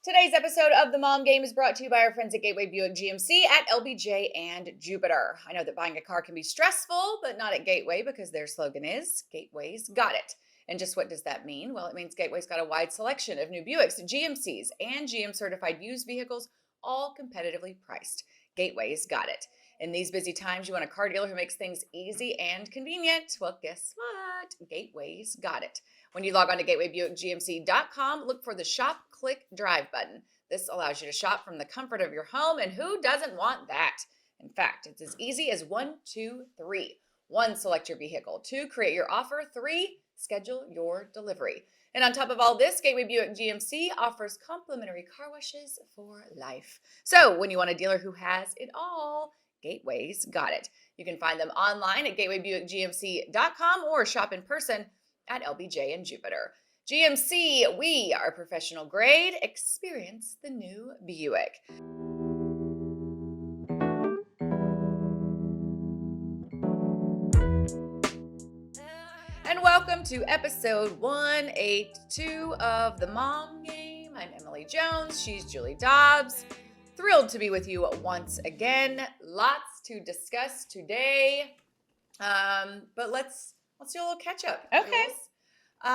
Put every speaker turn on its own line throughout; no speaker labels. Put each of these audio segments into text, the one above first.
Today's episode of The Mom Game is brought to you by our friends at Gateway Buick GMC at LBJ and Jupiter. I know that buying a car can be stressful, but not at Gateway because their slogan is, Gateway's got it. And just what does that mean? Well, it means Gateway's got a wide selection of new Buicks, GMCs, and GM-certified used vehicles, all competitively priced. Gateway's got it. In these busy times, you want a car dealer who makes things easy and convenient. Well, guess what? Gateway's got it. When you log on to gatewaybuickgmc.com, look for the Shop, Click, Drive button. This allows you to shop from the comfort of your home, and who doesn't want that? In fact, it's as easy as 1, 2, 3. 1, select your vehicle. 2, create your offer. 3, schedule your delivery. And on top of all this, Gateway Buick GMC offers complimentary car washes for life. So when you want a dealer who has it all, Gateway's got it. You can find them online at gatewaybuickgmc.com or shop in person at LBJ and Jupiter. GMC, we are professional grade. Experience the new Buick. And welcome to episode 182 of The Mom Game. I'm Emily Jones. She's Julie Dobbs. Thrilled to be with you once again. Lots to discuss today. But let's do a little catch up.
Okay. We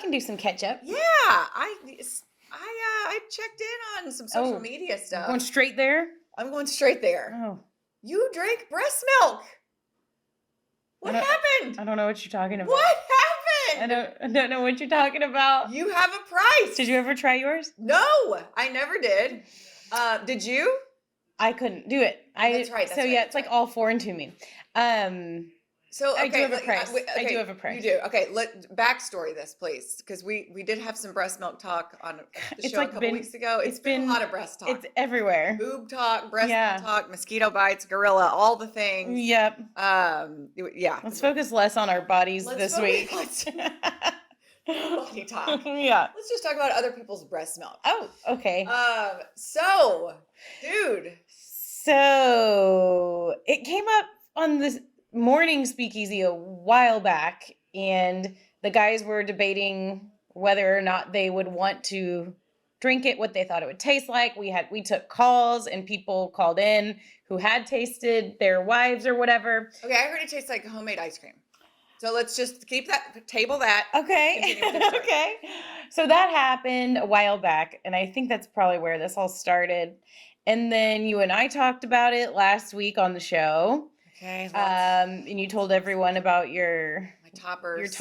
can do some catch up.
Yeah, I checked in on some social media stuff.
Going straight there?
I'm going straight there.
Oh.
You drank breast milk. What happened?
I don't know what you're talking about.
What happened?
I don't know what you're talking about.
You have a price.
Did you ever try yours?
No, I never did. Did you?
I couldn't do it.
That's right.
It's like all foreign to me.
So okay,
I do have a price.
Okay,
I do have a price.
You do. Okay, let backstory this, please, because we did have some breast milk talk on the show a couple weeks ago. It's been a lot of breast talk.
It's everywhere.
Boob talk, breast milk talk, mosquito bites, gorilla, all the things.
Yep.
Yeah.
Let's focus less on our bodies this week.
Body talk.
Yeah.
Let's just talk about other people's breast milk.
Oh, okay.
So, dude.
So it came up on this morning speakeasy a while back, and the guys were debating whether or not they would want to drink it, what they thought it would taste like. We took calls, and people called in who had tasted their wives or whatever.
Okay, I heard it tastes like homemade ice cream. So let's just table that.
Okay. Okay. So that happened a while back, and I think that's probably where this all started. And then you and I talked about it last week on the show.
Okay.
And you told everyone about my toppers,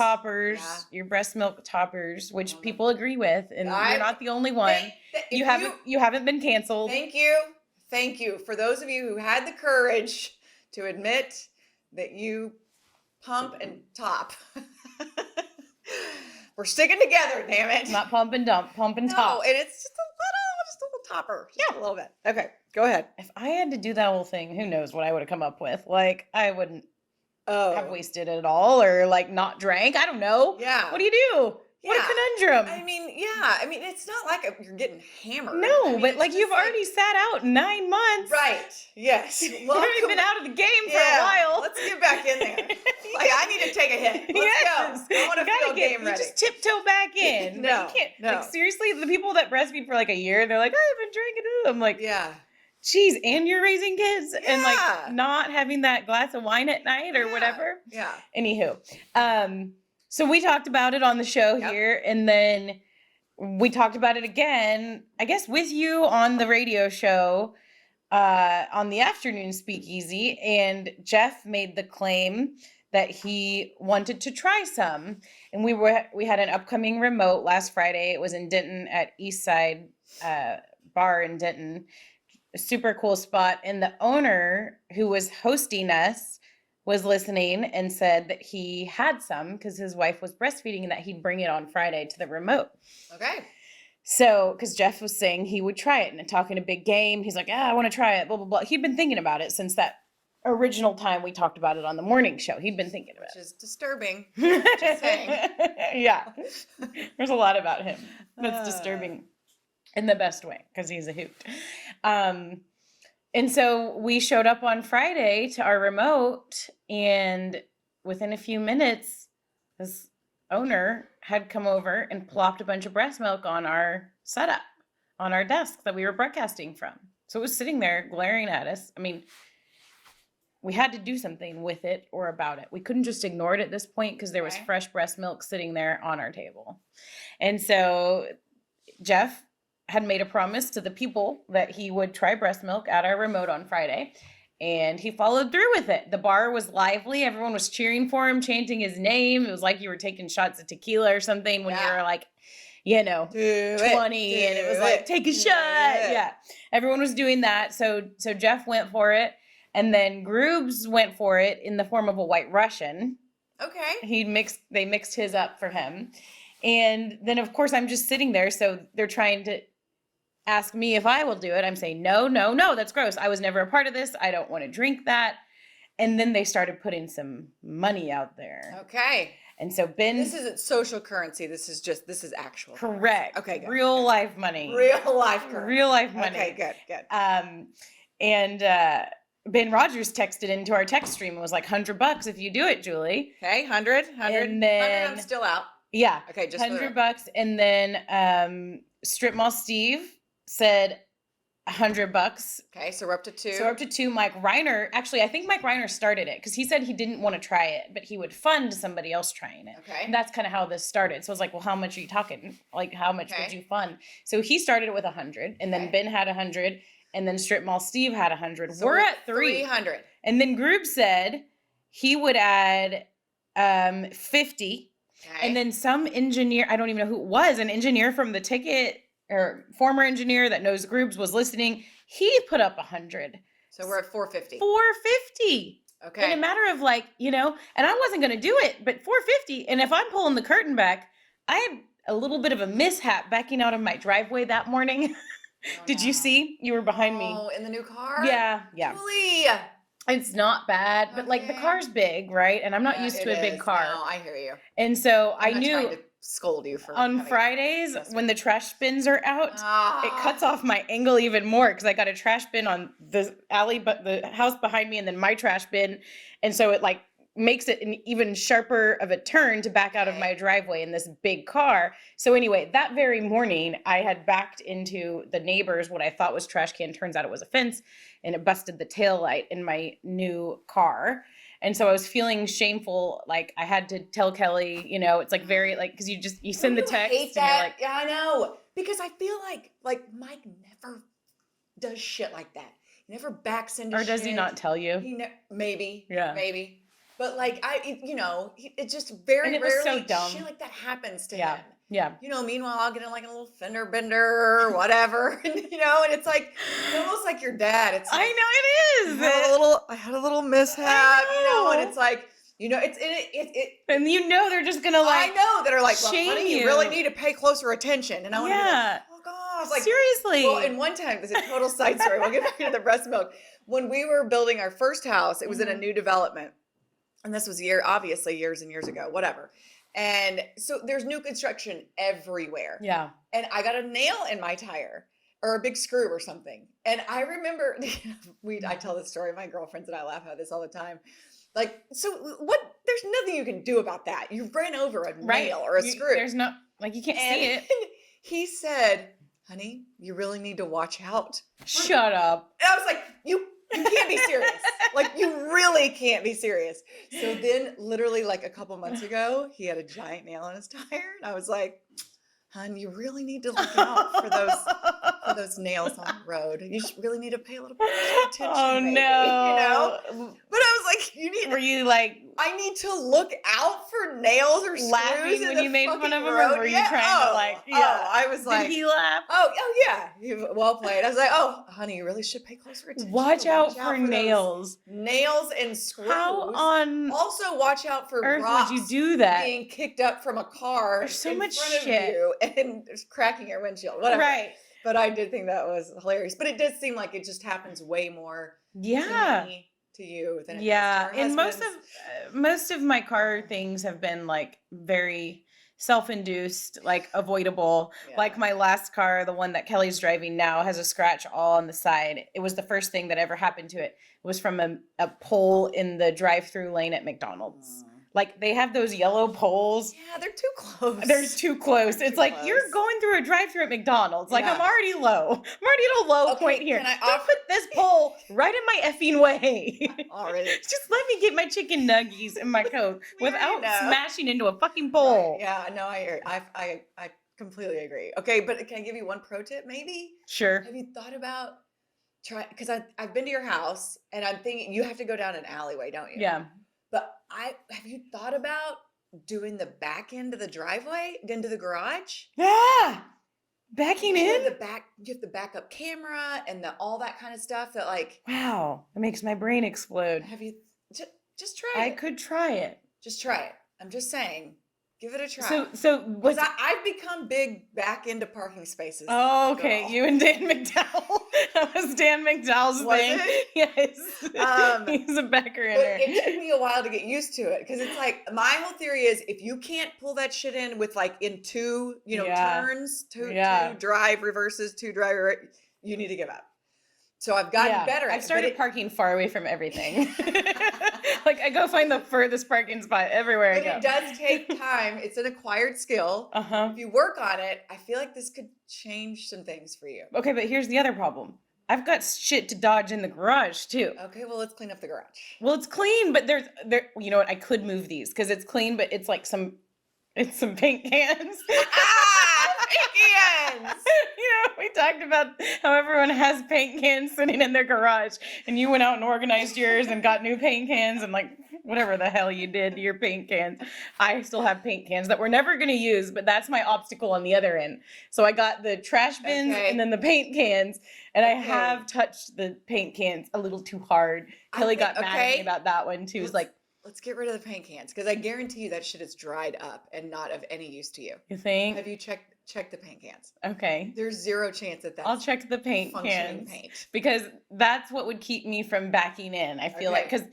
your breast milk toppers, which people agree with, and you're not the only one. You haven't been canceled.
Thank you for those of you who had the courage to admit that you pump and top. We're sticking together, damn it.
Not pump and dump, pump and top.
No, and it's just a little topper. Just a little bit. Okay, go ahead.
If I had to do that whole thing, who knows what I would have come up with. Like, I wouldn't have wasted it all or, like, not drank. I don't know.
Yeah.
What do you do? Yeah. What a conundrum.
I mean, it's not like you're getting hammered.
No, but like you've already sat out 9 months.
Right. Yes.
You've already been out of the game for a while.
Let's get back in there. Like, I need to take a hit. Let's go. I want to feel game ready.
You just tiptoe back in.
No.
You can't.
No.
Like, seriously, the people that breastfeed for like a year, they're like, I haven't drank it. I'm like,
yeah.
Geez, and you're raising kids and like
Yeah.
not having that glass of wine at night or whatever.
Yeah.
Anywho, so we talked about it on the show here, and then we talked about it again, I guess, with you on the radio show on the afternoon speakeasy, and Jeff made the claim that he wanted to try some, and we had an upcoming remote last Friday. It was in Denton at Eastside Bar in Denton, a super cool spot, and the owner who was hosting us was listening and said that he had some because his wife was breastfeeding and that he'd bring it on Friday to the remote.
Okay.
So, because Jeff was saying he would try it and talking a big game. He's like, I want to try it, blah, blah, blah. He'd been thinking about it since that original time we talked about it on the morning show. He'd been thinking about it.
Which is disturbing. Just saying.
Yeah. There's a lot about him that's disturbing in the best way because he's a hoot. And so we showed up on Friday to our remote, and within a few minutes, this owner had come over and plopped a bunch of breast milk on our setup, on our desk that we were broadcasting from. So it was sitting there glaring at us. I mean, we had to do something with it or about it. We couldn't just ignore it at this point because there was fresh breast milk sitting there on our table. And so Jeff had made a promise to the people that he would try breast milk at our remote on Friday. And he followed through with it. The bar was lively. Everyone was cheering for him, chanting his name. It was like you were taking shots of tequila or something when you were like, 20, and it was like, take a shot. Yeah. Everyone was doing that. So Jeff went for it. And then Groobs went for it in the form of a White Russian.
Okay.
They mixed his up for him. And then, of course, I'm just sitting there. So they're trying to ask me if I will do it. I'm saying, no, that's gross. I was never a part of this. I don't want to drink that. And then they started putting some money out there.
Okay.
And so Ben...
This isn't social currency. This is actual.
Correct.
Currency. Okay, good.
Real life money.
Real life currency.
Real life money.
Okay, good.
And Ben Rogers texted into our text stream and was like, $100 if you do it, Julie.
Okay, 100.
And then...
100, I'm still out.
Yeah.
Okay, just
$100. And then Strip Mall Steve said $100.
Okay, so we're up to 2.
So we're up to 2. Mike Reiner, actually, I think Mike Reiner started it because he said he didn't want to try it, but he would fund somebody else trying it.
Okay.
And that's kind of how this started. So I was like, well, how much are you talking? Like, how much would you fund? So he started it with 100, and then Ben had 100, and then Strip Mall Steve had 100.
So
we're at
300.
And then Groob said he would add 50.
Okay.
And then some engineer, I don't even know who it was, an engineer from the ticket or former engineer that knows Groobs was listening. He put up 100.
So we're at 450.
450.
Okay.
In a matter of and I wasn't going to do it, but 450. And if I'm pulling the curtain back, I had a little bit of a mishap backing out of my driveway that morning. Did you see? You were behind me.
Oh, in the new car?
Yeah.
Julie.
It's not bad, but the car's big, right? And I'm not used to a big car.
No, I hear you.
And so
I'm
I knew
trying to scold you for
on Fridays when the trash bins are out, it cuts off my angle even more because I got a trash bin on the alley, but the house behind me, and then my trash bin, and so it makes it an even sharper of a turn to back out of my driveway in this big car. So anyway, that very morning, I had backed into the neighbor's what I thought was trash can. Turns out it was a fence, and it busted the tail light in my new car. And so I was feeling shameful. Like I had to tell Kelly, it's very because you send the text.
Hate that. Yeah, I know. Because I feel like Mike never does shit like that. He never backs into shit.
Or does he not tell you?
Maybe.
Yeah.
Maybe. But it's just very
and it was
rarely
so dumb.
Shit like that happens to him.
Yeah.
Meanwhile, I'll get in a little fender bender or whatever, and it's almost like your dad. It's
I know it is.
I had a little mishap, and it's
and they're just gonna
I know that are like, well,
shame
honey, you really need to pay closer attention, and I want to be like, oh gosh,
seriously.
Well, and one time, this is a total side story. We'll get back into the breast milk. When we were building our first house, it was in a new development. And this was obviously years and years ago, whatever. And so there's new construction everywhere.
Yeah.
And I got a nail in my tire or a big screw or something. And I remember, I tell this story, my girlfriends and I laugh about this all the time. So there's nothing you can do about that. You ran over a nail or a screw.
There's no, you can't see it.
He said, honey, you really need to watch out.
Shut up.
And I was like, you can't be serious. You really can't be serious. So then literally a couple months ago, he had a giant nail in his tire. And I was like, hon, you really need to look out for those nails on the road. You really need to pay a little bit more attention.
Oh,
maybe,
no.
But I was like,
were you
I need to look out for nails or screws
laughing when you made fun of him, or were you trying to
I was like,
did he laugh?
Oh yeah, well played. I was like, oh, honey, you really should pay closer attention.
Watch out for nails
and screws.
How on
also watch out for
earth
rocks
would you do that?
Being kicked up from a car
There's so
in
much
front
shit.
of you and cracking your windshield, whatever.
Right.
But I did think that was hilarious. But it does seem like it just happens way more.
Yeah.
To me, to you than it
yeah.
does to our
And
husbands.
most of my car things have been very self-induced, avoidable.
Yeah.
My last car, the one that Kelly's driving now, has a scratch all on the side. It was the first thing that ever happened to it. It was from a pole in the drive-through lane at McDonald's. Like they have those yellow poles.
Yeah, they're too close.
They're too close.
They're
It's
too
like
close.
you're going through a drive-through at McDonald's. Like
Yeah.
I'm already low. I'm already at a low
Okay,
point here.
can I
Don't
offer-
put this pole right in my effing way.
Already.
Just let me get my chicken nuggies in my Coke
We already
without
know.
smashing into a fucking pole.
Right, yeah, no, I hear. I completely agree. Okay, but can I give you one pro tip? Maybe
Sure.
have you thought about because I've been to your house and I'm thinking you have to go down an alleyway, don't you?
Yeah.
But have you thought about doing the back end of the driveway into the garage?
Ah, backing
You
in?
have you have the backup camera and all that kind of stuff that like
Wow, that makes my brain explode.
have you just try
I
it.
could try it.
Just try it. I'm just saying. Give it a try.
So
Because
what's
I've become big back into parking spaces.
Oh, okay.
girl.
You and Dan McDowell. That was Dan McDowell's
Was
thing.
it?
Yes. He's a backer in
But
there.
it took me a while to get used to it because it's like my whole theory is if you can't pull that shit in with like in two,
Yeah.
turns, two
Yeah.
drive reverses, two drive, you need to give up. So I've gotten better at
I've started
it.
parking far away from everything. Like I go find the furthest parking spot everywhere I
But
go.
it does take time. It's an acquired skill.
Uh-huh.
If you work on it, I feel like this could change some things for you.
Okay, but here's the other problem. I've got shit to dodge in the garage too.
Okay, well, let's clean up the garage.
Well, it's clean, but there. You know what? I could move these because it's clean, but it's like some paint cans.
Paint cans!
We talked about how everyone has paint cans sitting in their garage, and you went out and organized yours and got new paint cans and like whatever the hell you did to your paint cans. I still have paint cans that we're never going to use, but that's my obstacle on the other end. So I got the trash bins
Okay.
and then the paint cans, and I
Okay.
have touched the paint cans a little too hard. Kelly got mad at me
okay.
about that one too. It's like,
Let's get rid of the paint cans because I guarantee you that shit is dried up and not of any use to you.
you think?
Have you checked the paint cans?
Okay.
There's zero chance that that's
I'll check the paint
functioning
cans
paint.
because that's what would keep me from backing in. I feel like because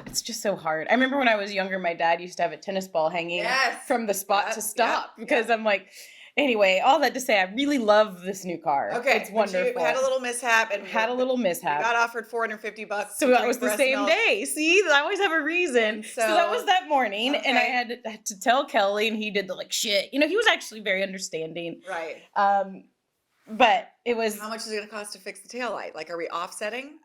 it's just so hard. I remember when I was younger, my dad used to have a tennis ball hanging
Yes.
from the spot
Yep,
to stop
yep,
because I'm like, anyway, all that to say, I really love this new car.
Okay,
It's
but
wonderful.
you had a little mishap and
Had a little mishap.
You got offered $450.
So
to
that
drink
was the
breast
same
milk.
day. See, I always have a reason. So that was
So-
that morning, and I
okay.
had to tell Kelly, and he did the like shit. He was actually very understanding.
Right.
But it was.
How much is it going to cost to fix the taillight? Like, are we offsetting?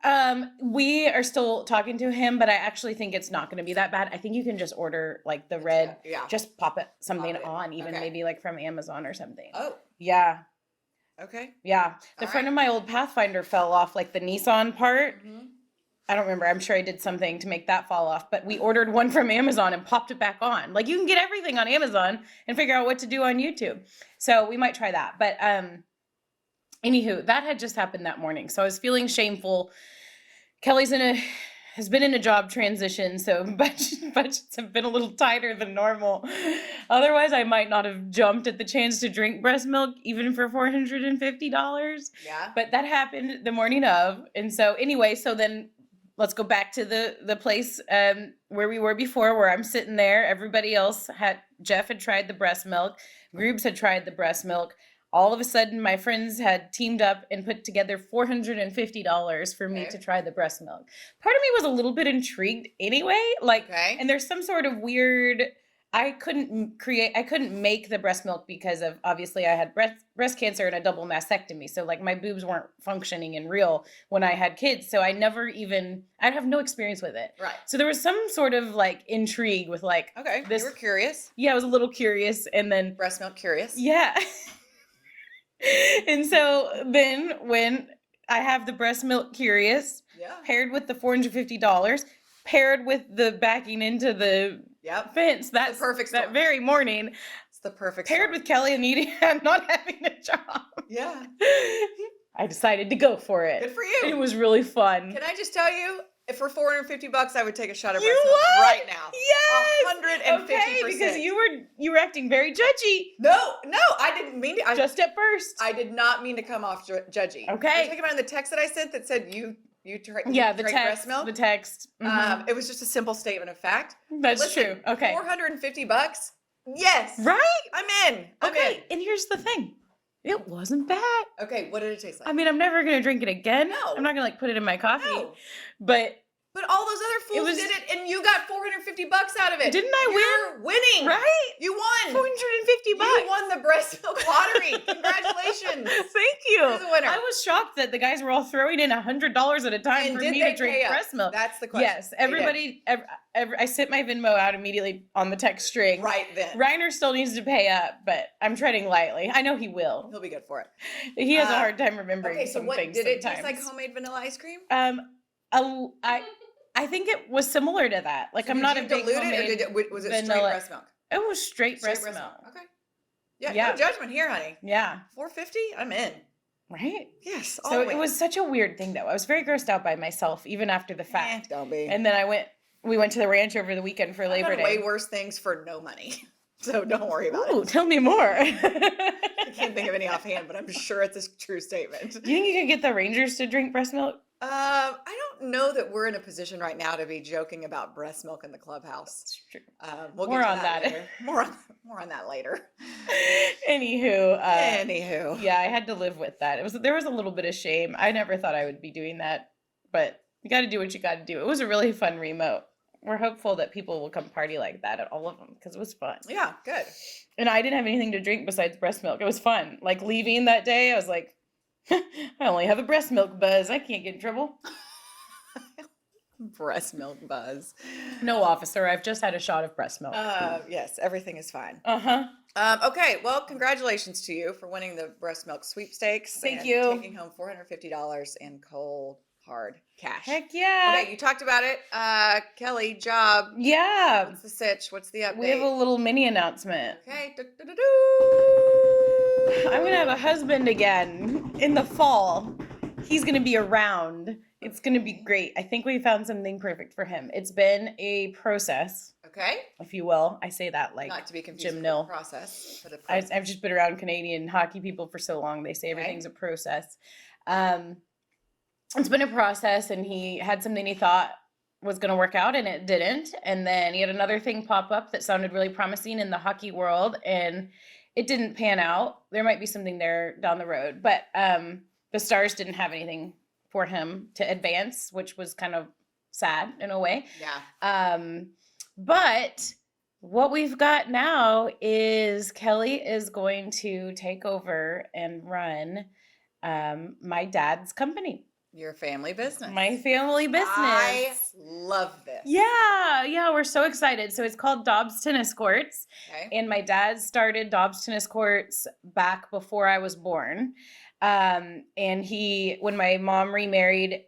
We are still talking to him, but I actually think it's not going to be that bad. I think you can just order like the red,
Yeah.
just pop something
Pop it.
on, even
Okay.
maybe like from Amazon or something.
Oh,
Yeah,
okay.
yeah. The
All
front
right.
of my old Pathfinder fell off, like the Nissan part.
Mhm.
I don't remember. I'm sure I did something to make that fall off, but we ordered one from Amazon and popped it back on. Like you can get everything on Amazon and figure out what to do on YouTube. So we might try that. But anywho, that had just happened that morning. So I was feeling shameful. Kelly's has been in a job transition, so budgets have been a little tighter than normal. Otherwise, I might not have jumped at the chance to drink breast milk, even for $450.
Yeah.
But that happened the morning of. And so anyway, so then let's go back to the place where we were before, where I'm sitting there. Everybody else Jeff had tried the breast milk. Groobs had tried the breast milk. All of a sudden, my friends had teamed up and put together $450 for me
Okay.
to try the breast milk. Part of me was a little bit intrigued anyway. Like,
Okay.
and there's some sort of weird, I couldn't make the breast milk because of, obviously I had breast cancer and a double mastectomy. So like my boobs weren't functioning and real when I had kids. So I have no experience with it.
Right.
So there was some sort of like intrigue with like,
Okay.
This-
You were curious.
yeah, I was a little curious. And then,
Breast milk curious.
yeah. And so then when I have the breast milk curious,
Yeah.
paired with the $450, paired with the backing into the
Yep.
fence, that's
perfect
that
storm.
very morning,
It's the perfect.
paired
storm.
with Kelly and eating and not having a job.
Yeah.
I decided to go for it.
Good for you.
It was really fun.
Can I just tell you, if for $450, I would take a shot of
You
breast milk
would?
right now.
Yes!
150%.
Okay, because you were acting very judgy
No, I didn't mean to.
just at first.
I did not mean to come off judgy.
Okay.
Are you talking about in the text that I sent that said you drank
Yeah, the
breast
text.
milk?
The text. Mhm.
It was just a simple statement of fact.
That's
Listen,
true. Okay.
$450? Yes.
Right?
I'm in. I'm
Okay.
in.
And here's the thing. It wasn't bad.
Okay, what did it taste like?
I mean, I'm never gonna drink it again.
No.
I'm not gonna like put it in my coffee.
No.
But
But all those other fools did it, and you got $450 out of it.
Didn't I
You're winning.
Right?
You won.
$450.
You won the breast milk lottery. Congratulations.
Thank you.
You're the winner.
I was shocked that the guys were all throwing in $100 at a time
And
for
did
me
they
to drink
pay up?
breast milk.
That's the question.
Yes, everybody. I sent my Venmo out immediately on the text string.
Right then.
Reiner still needs to pay up, but I'm treading lightly. I know he will.
He'll be good for it.
He has a hard time remembering
Okay, so
some
what
things
did it
sometimes.
taste like? Homemade vanilla ice cream?
I think it was similar to that. Like,
So
I'm
did
not
you
a big
dilute
homemade
it, or was it straight
vanilla.
breast milk?
It was straight breast
Straight
milk.
Okay. Yeah,
Yeah.
no judgment here, honey.
Yeah.
$450? I'm in.
Right?
Yes.
So it was such a weird thing, though. I was very grossed out by myself, even after the fact.
Don't be.
And then we went to the ranch over the weekend for Labor Day.
Way worse things for no money. So don't worry about
Ooh,
it.
tell me more.
I can't think of any offhand, but I'm sure it's a true statement.
Do you think you could get the Rangers to drink breast milk?
I don't know that we're in a position right now to be joking about breast milk in the clubhouse.
It's true.
We'll
More
get to
on that.
later. More on that later.
Anywho, yeah, I had to live with that. There was a little bit of shame. I never thought I would be doing that, but you got to do what you got to do. It was a really fun remote. We're hopeful that people will come party like that at all of them because it was fun.
Yeah, good.
And I didn't have anything to drink besides breast milk. It was fun. Like leaving that day, I was like, I only have a breast milk buzz. I can't get in trouble.
Breast milk buzz.
No, officer. I've just had a shot of breast milk.
Yes, everything is fine.
Uh-huh.
Okay, well, congratulations to you for winning the breast milk sweepstakes.
Thank
and
you.
Taking home $450 in cold, hard cash.
Heck yeah.
Okay, you talked about it. Kelly, job.
Yeah.
What's the sitch? What's the update?
We have a little mini announcement.
Okay.
I'm going to have a husband again in the fall. He's going to be around. It's going to be great. I think we found something perfect for him. It's been a process,
Okay.
if you will. I say that like
Not to be confused
Jim
with
Nill.
the process. But
I've just been around Canadian hockey people for so long. They say everything's a process. It's been a process, and he had something he thought was going to work out, and it didn't. And then he had another thing pop up that sounded really promising in the hockey world, and it didn't pan out. There might be something there down the road, but the Stars didn't have anything for him to advance, which was kind of sad in a way.
Yeah.
But what we've got now is Kelly is going to take over and run my dad's company.
Your family business.
My family business.
I love this.
Yeah, we're so excited. So it's called Dobbs Tennis Courts.
Okay.
And my dad started Dobbs Tennis Courts back before I was born. And when my mom remarried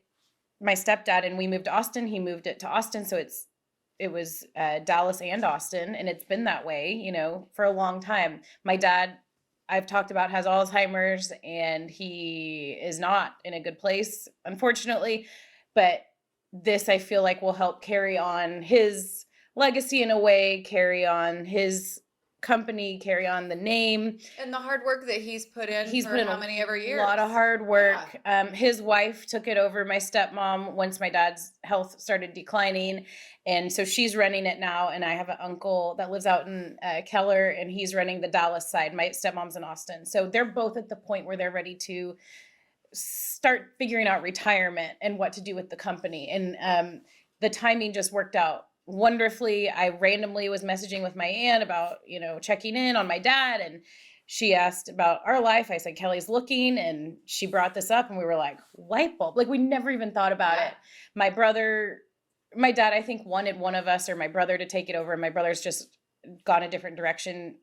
my stepdad and we moved to Austin, he moved it to Austin. So it was Dallas and Austin, and it's been that way, for a long time. My dad, I've talked about, has Alzheimer's, and he is not in a good place, unfortunately. But this, I feel like, will help carry on his legacy in a way, carry on his company, carry on the name.
And the hard work that he's put in for how many ever years?
A lot of hard work. Yeah. His wife took it over, my stepmom, once my dad's health started declining. And so she's running it now. And I have an uncle that lives out in Keller, and he's running the Dallas side. My stepmom's in Austin. So they're both at the point where they're ready to start figuring out retirement and what to do with the company. And the timing just worked out wonderfully. I randomly was messaging with my aunt about, checking in on my dad, and she asked about our life. I said, Kelly's looking, and she brought this up, and we were like, light bulb. Like, we never even thought about it. My dad, I think, wanted one of us or my brother to take it over, and my brother's just gone a different direction.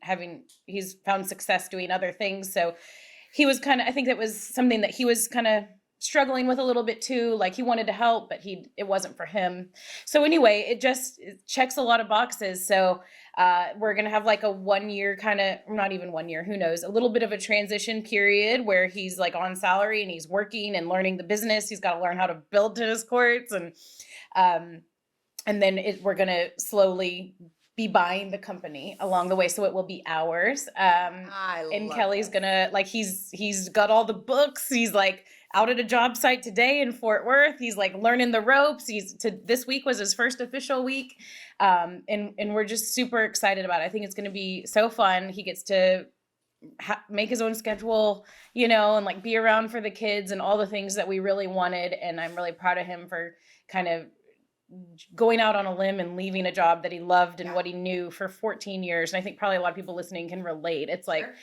He's found success doing other things. So he was I think that was something that he was kind of struggling with a little bit too. Like, he wanted to help, but it wasn't for him. So anyway, it checks a lot of boxes. So we're going to have like a 1 year not even 1 year, who knows, a little bit of a transition period where he's like on salary and he's working and learning the business. He's got to learn how to build tennis courts, and then we're going to slowly be buying the company along the way, so it will be ours. And Kelly's gonna, like, he's got all the books. He's like out at a job site today in Fort Worth. He's like learning the ropes. This week was his first official week, and we're just super excited about it. I think it's gonna be so fun. He gets to make his own schedule, and like be around for the kids and all the things that we really wanted. And I'm really proud of him for kind of going out on a limb and leaving a job that he loved and
Yeah.
what he knew for 14 years. And I think probably a lot of people listening can relate. It's like,
Sure.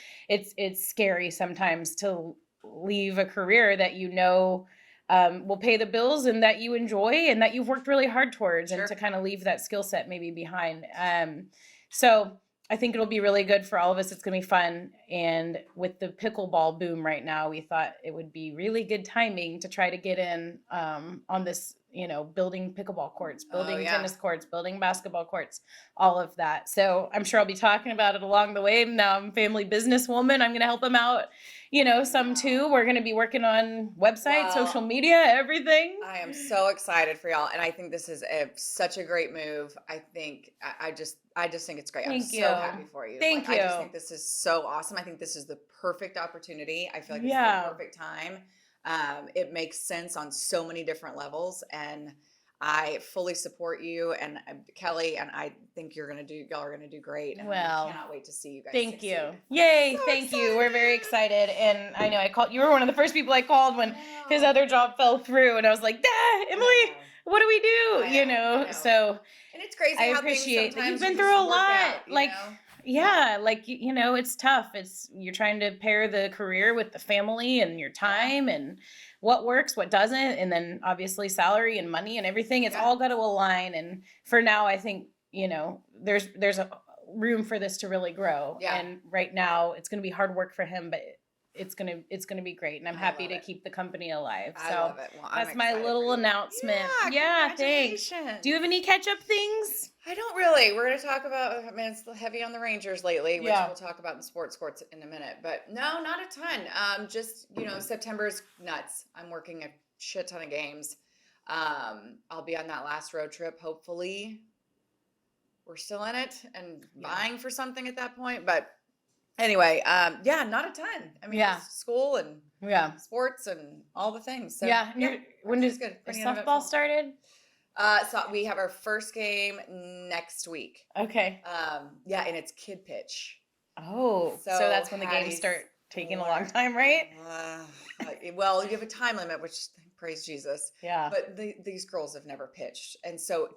it's scary sometimes to leave a career that will pay the bills and that you enjoy and that you've worked really hard towards,
Sure.
and to kind of leave that skill set maybe behind. So I think it'll be really good for all of us. It's going to be fun. And with the pickleball boom right now, we thought it would be really good timing to try to get in on this, building pickleball courts, building tennis courts, building basketball courts, all of that. So I'm sure I'll be talking about it along the way. Now I'm a family businesswoman. I'm going to help them out, some too. We're going to be working on websites, social media, everything.
I am so excited for y'all. And I think this is such a great move. I think I just think it's great. I'm so happy for you.
Thank you.
I just think this is so awesome. I think this is the perfect opportunity. I feel like it's the perfect time. It makes sense on so many different levels, and I fully support you and Kelly, and I think y'all are going to do great. And I cannot wait to see you guys.
Thank you. Yay. Thank you. We're very excited. And I know you were one of the first people I called when his other job fell through, and I was like, Emily, what do we do?
I know.
So,
and it's crazy.
I
how
appreciate that you've been
just
through a
work
lot.
out,
It's tough. You're trying to pair the career with the family and your time and what works, what doesn't, and then obviously salary and money and everything. It's all got to align. And for now, I think, there's a room for this to really grow.
Yeah.
And right now it's going to be hard work for him, but it's gonna be great, and I'm happy to keep the company alive. So
I love it. Well,
that's my little announcement. Yeah, thanks. Do you have any catch-up things?
I don't really. We're going to talk about, it's heavy on the Rangers lately, which we'll talk about in sports courts in a minute. But no, not a ton. Just, September is nuts. I'm working a shit ton of games. I'll be on that last road trip, hopefully. We're still in it and vying for something at that point. But anyway, not a ton. Just school and sports and all the things. So,
when does softball started?
So we have our first game next week.
Okay.
And it's kid pitch.
Oh, so that's when the games start taking a long time, right?
Well, you have a time limit, which praise Jesus.
Yeah.
But these girls have never pitched, and so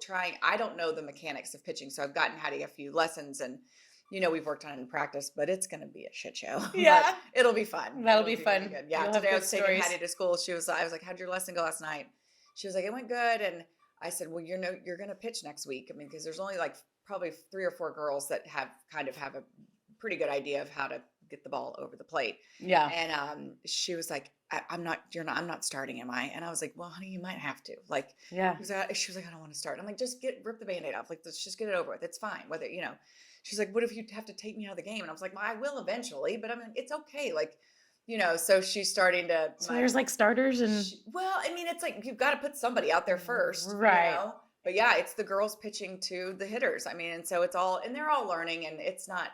I don't know the mechanics of pitching, so I've gotten Hattie a few lessons, and we've worked on it in practice, but it's going to be a shit show.
Yeah.
But it'll be fun.
That'll be fun.
Really good. Yeah. Today I was taking Hattie to school. I was like, how'd your lesson go last night? She was like, it went good. And I said, well, you're going to pitch next week. Because there's only like probably 3 or 4 girls that have a pretty good idea of how to get the ball over the plate.
Yeah.
And she was like, I'm not starting, am I? And I was like, well, honey, you might have to. She was like, I don't want to start. I'm like, just rip the Band-Aid off. Let's just get it over with. It's fine. Whether, she's like, what if you have to take me out of the game? And I was like, well, I will eventually, but it's okay. So she's starting to.
So there's starters and.
It's like, you've got to put somebody out there first.
Right.
But yeah, it's the girls pitching to the hitters. And so it's all, and they're all learning, and it's not,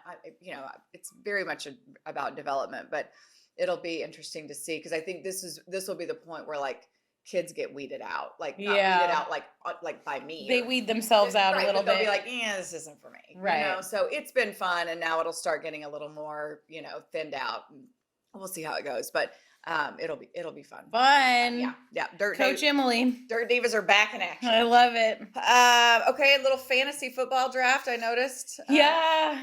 it's very much about development, but it'll be interesting to see. Cause I think this will be the point where kids get weeded out, not weeded out, by me.
They weed themselves out a little bit.
They'll be like, this isn't for me.
Right.
So it's been fun, and now it'll start getting a little more, thinned out. We'll see how it goes, but it'll be fun.
Fun.
Yeah.
Coach Emily.
Dirt Divas are back in action.
I love it.
Okay, a little fantasy football draft, I noticed.
Yeah.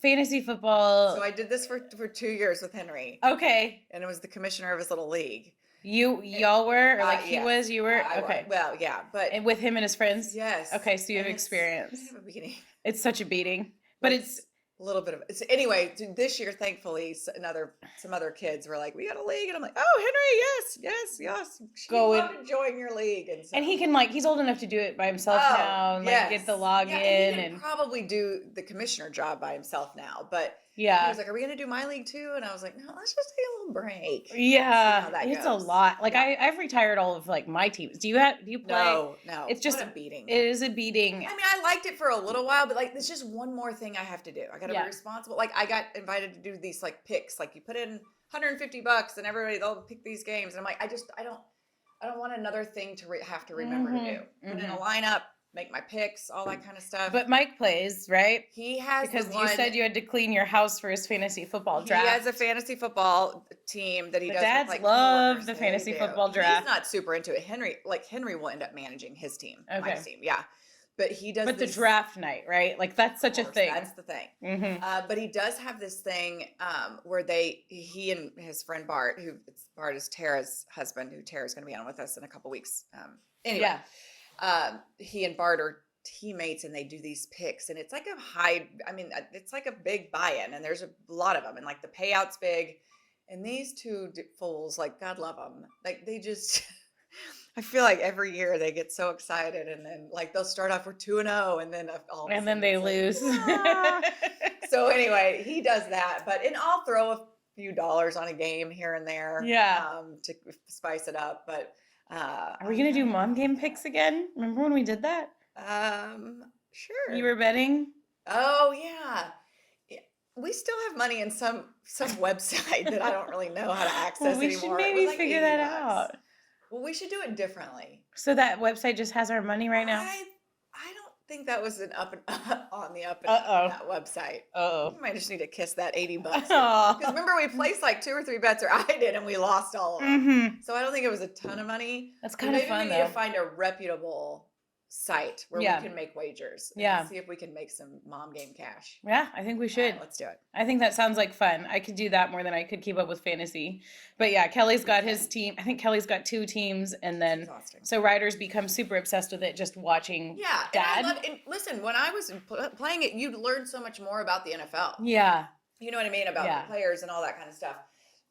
Fantasy football.
So I did this for 2 years with Henry.
Okay.
And it was the commissioner of his little league.
Y'all were, or he was, you were?
Okay. Well, yeah, but.
And with him and his friends?
Yes.
Okay, so you have experience.
I have a beating.
It's such a beating. But it's
a little bit of it. Anyway, this year, thankfully, some other kids were like, we got a league. And I'm like, oh, Henry, yes. Go enjoying your league.
And he can he's old enough to do it by himself now and get the login.
And he can probably do the commissioner job by himself now. But he was like, are we going to do my league too? And I was like, no, let's just take a little break.
Yeah. It's a lot. I've retired all of my teams. Do you play?
No.
It's just
a beating.
It is a beating.
I liked it for a little while, but it's just one more thing I have to do. I got to be responsible. I got invited to do these picks. You put in $150 and they'll pick these games. And I'm like, I don't want another thing to have to remember to do. Put in a lineup, make my picks, all that kind of stuff.
But Mike plays, right?
He has
because you said you had to clean your house for his fantasy football draft.
He has a fantasy football team that he does
dads
with, like,
love the
coworkers.
fantasy
They do.
football draft.
He's not super into it. Henry will end up managing his team,
Okay.
Mike's team, yeah. But he does.
But
this,
the draft night, right? Like that's such a thing.
That's the thing.
Mm-hmm.
But he does have this thing where he and his friend Bart, Bart is Tara's husband, who Tara's going to be on with us in a couple weeks. Anyway, he and Bart are teammates, and they do these picks, and it's like it's like a big buy-in, and there's a lot of them, and like the payout's big, and these two fools, like, God love them, like they just I feel like every year they get so excited, and then like they'll start off with 2-0, and then
they lose.
So anyway, he does that, and I'll throw a few dollars on a game here and there, to spice it up. But
are we gonna do mom game picks again? Remember when we did that?
Sure.
You were betting?
Oh yeah. We still have money in some website that I don't really know how to access anymore.
We should maybe figure that out.
Well, we should do it differently.
So that website just has our money right now?
I don't think that was an up and on that website.
Oh,
You might just need to kiss that $80. Because remember, we placed like 2 or 3 bets, or I did, and we lost all of them.
Mm-hmm.
So I don't think it was a ton of money.
That's kind of fun,
Maybe we need to find a reputable site where we can make wagers. And see if we can make some mom game cash.
Yeah, I think we should.
Let's do it.
I think that sounds like fun. I could do that more than I could keep up with fantasy. But yeah, Kelly's got his team. I think Kelly's got 2 teams, and then so Ryder's become super obsessed with it, just watching Dad.
And listen, when I was playing it, you'd learn so much more about the NFL.
Yeah.
You know what I mean? About the players and all that kind of stuff.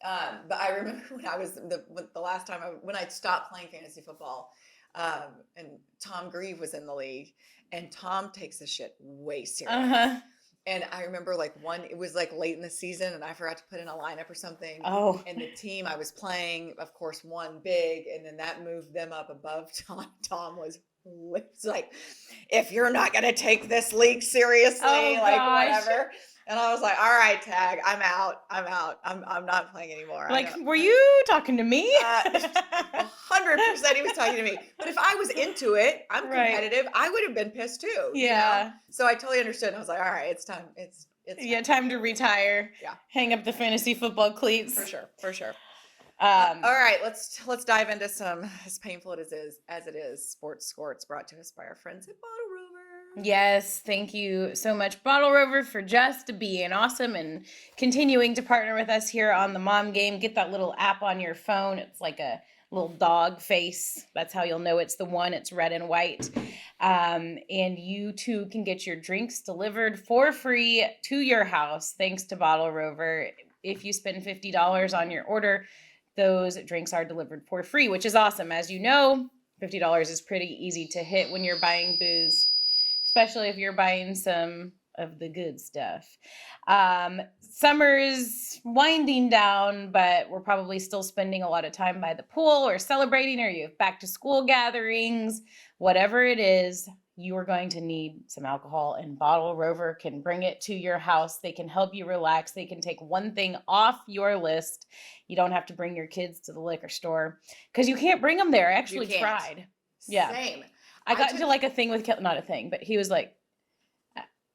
But I remember when I was the last time when I stopped playing fantasy football, and Tom Grieve was in the league, and Tom takes this shit way serious. And I remember it was like late in the season, and I forgot to put in a lineup or something.
Oh.
And the team I was playing, of course, won big, and then that moved them up above Tom. Tom was like, if you're not going to take this league seriously, whatever. And I was like, all right, Tag, I'm out. I'm not playing anymore.
Like, were you talking to me?
100% he was talking to me. But if I was into it, I'm competitive, I would have been pissed too.
Yeah.
You know? So I totally understood. I was like, all right, it's time. It's
time to retire.
Yeah.
Hang up the fantasy football cleats.
For sure. All right, let's dive into some, as painful as it is, sports scores brought to us by our friends at Bottle Rover.
Yes, thank you so much, Bottle Rover, for just being awesome and continuing to partner with us here on the Mom Game. Get that little app on your phone. It's like a little dog face. That's how you'll know it's the one. It's red and white. And you too can get your drinks delivered for free to your house thanks to Bottle Rover. If you spend $50 on your order, those drinks are delivered for free, which is awesome. As you know, $50 is pretty easy to hit when you're buying booze, especially if you're buying some of the good stuff. Summer's winding down, but we're probably still spending a lot of time by the pool or celebrating, or you have back to school gatherings. Whatever it is, you are going to need some alcohol, and Bottle Rover can bring it to your house. They can help you relax. They can take one thing off your list. You don't have to bring your kids to the liquor store because you can't bring them there. I actually tried. Yeah.
Same.
I got into like a thing with, not a thing, but he was like,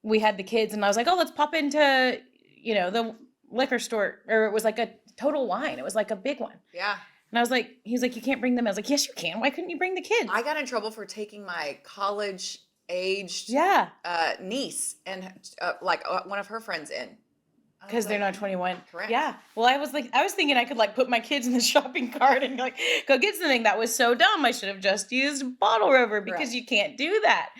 we had the kids, and I was like, oh, let's pop into, the liquor store, or it was like a Total Wine. It was like a big one.
Yeah.
And I was like, he was like, you can't bring them. I was like, yes, you can. Why couldn't you bring the kids?
I got in trouble for taking my college-aged niece and one of her friends in.
Because they're not 21.
Correct.
Yeah. Well, I was thinking I could put my kids in the shopping cart and go get something. That was so dumb. I should have just used Bottle Rover because you can't do that.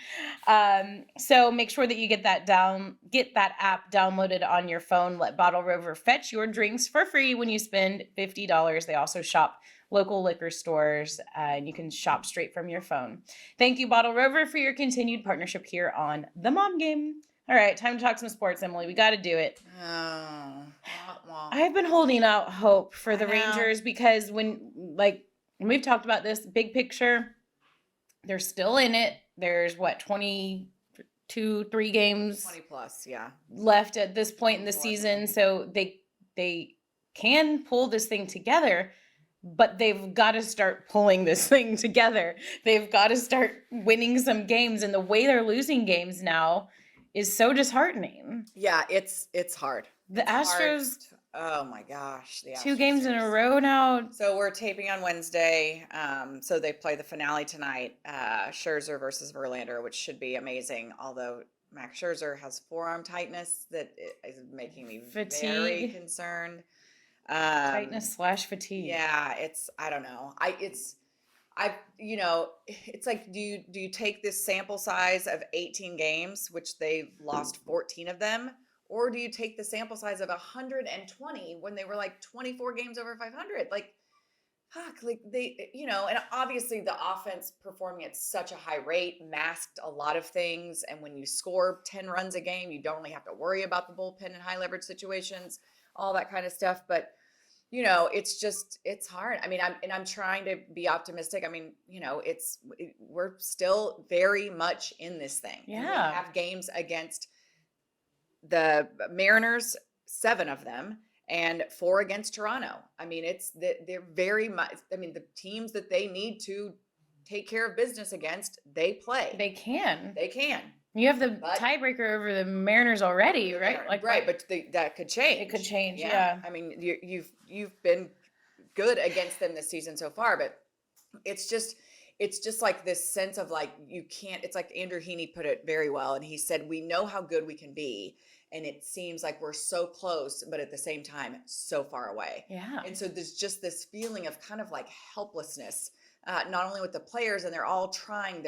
So make sure that you get that app downloaded on your phone. Let Bottle Rover fetch your drinks for free when you spend $50. They also shop local liquor stores, and you can shop straight from your phone. Thank you, Bottle Rover, for your continued partnership here on The Mom Game. All right, time to talk some sports, Emily. We got to do it.
Oh,
I've been holding out hope for the Rangers because when we've talked about this big picture, they're still in it. There's 3 games
20 plus, yeah,
left at this point in the season, so they can pull this thing together. but they've got to start pulling this thing together. They've got to start winning some games, and the way they're losing games now is so disheartening.
Yeah, it's hard.
The
It's hard
Astros,
oh my gosh, the
2
Astros
games in a
series.
row now.
So we're taping on Wednesday. So they play the finale tonight, Scherzer versus Verlander, which should be amazing. Although Max Scherzer has forearm tightness that is making me very
Fatigue.
concerned.
Tightness / fatigue.
Yeah, I don't know. It's like, do you take this sample size of 18 games, which they've lost 14 of them, or do you take the sample size of 120 when they were like 24 games over 500? Like, fuck, like and obviously the offense performing at such a high rate masked a lot of things. And when you score 10 runs a game, you don't really have to worry about the bullpen in high leverage situations, all that kind of stuff. But it's hard. I mean, I'm trying to be optimistic. I mean, we're still very much in this thing. And we
Yeah.
have games against the Mariners, 7 of them, and 4 against Toronto. I mean, they're very much, I mean, the teams that they need to take care of business against, they play.
They can.
They can.
You have the tiebreaker over the Mariners already, right?
Right, but that could change.
It could change, yeah.
I mean, you've been good against them this season so far, but it's just like this sense of like, you can't. It's like Andrew Heaney put it very well, and he said, we know how good we can be, and it seems like we're so close, but at the same time so far away.
Yeah.
And so there's just this feeling of kind of like helplessness, not only with the players, and they're all trying